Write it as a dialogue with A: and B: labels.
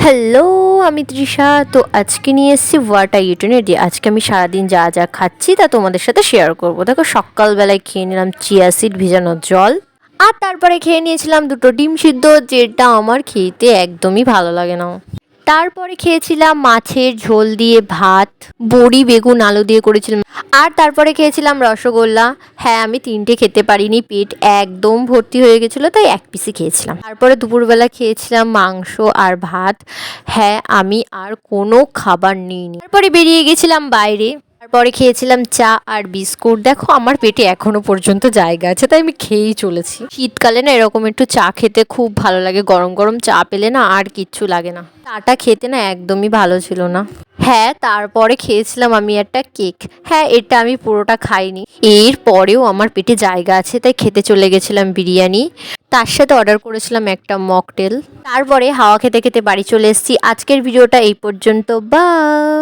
A: Hello, আমি তৃষা। তো আজকে নিয়ে এসেছি হোয়াট আর ইউটিউনে দিয়ে। আজকে আমি সারাদিন যা যা খাচ্ছি তা তোমাদের সাথে শেয়ার করবো। দেখো, সকালবেলায় খেয়ে নিলাম চিয়া সিড ভিজানো জল, আর তারপরে খেয়ে নিয়েছিলাম দুটো ডিম সিদ্ধ, যেটা আমার খেতে একদমই ভালো লাগে না। তারপরে খেয়েছিলাম মাছের ঝোল দিয়ে ভাত, বড়ি বেগুন আলু দিয়ে করেছিলাম। আর তারপরে খেয়েছিলাম রসগোল্লা। হ্যাঁ, আমি তিনটে খেতে পারিনি, পেট একদম ভর্তি হয়ে গেছিলো, তাই এক পিসই খেয়েছিলাম। তারপরে দুপুরবেলা খেয়েছিলাম মাংস আর ভাত। হ্যাঁ, আমি আর কোনো খাবার নিইনি। তারপরে বেরিয়ে গেছিলাম বাইরে। তারপরে খেয়েছিলাম চা আর বিস্কুট। দেখো, আমার পেটে এখনো পর্যন্ত জায়গা আছে, তাই আমি খেয়েই চলেছি। শীতকালে না এরকম একটু চা খেতে খুব ভালো লাগে। গরম গরম চা পেলে না আর কিচ্ছু লাগে না। চাটা খেতে না একদমই ভালো ছিল না। হ্যাঁ, তারপরে খেয়েছিলাম আমি একটা কেক। হ্যাঁ, এটা আমি পুরোটা খাইনি, এর পরেও আমার পেটে জায়গা আছে, তাই খেতে চলে গেছিলাম বিরিয়ানি। তার সাথে অর্ডার করেছিলাম একটা মকটেল। তারপরে হাওয়া খেতে খেতে বাড়ি চলে এসেছি। আজকের ভিডিওটা এই পর্যন্ত। বাই।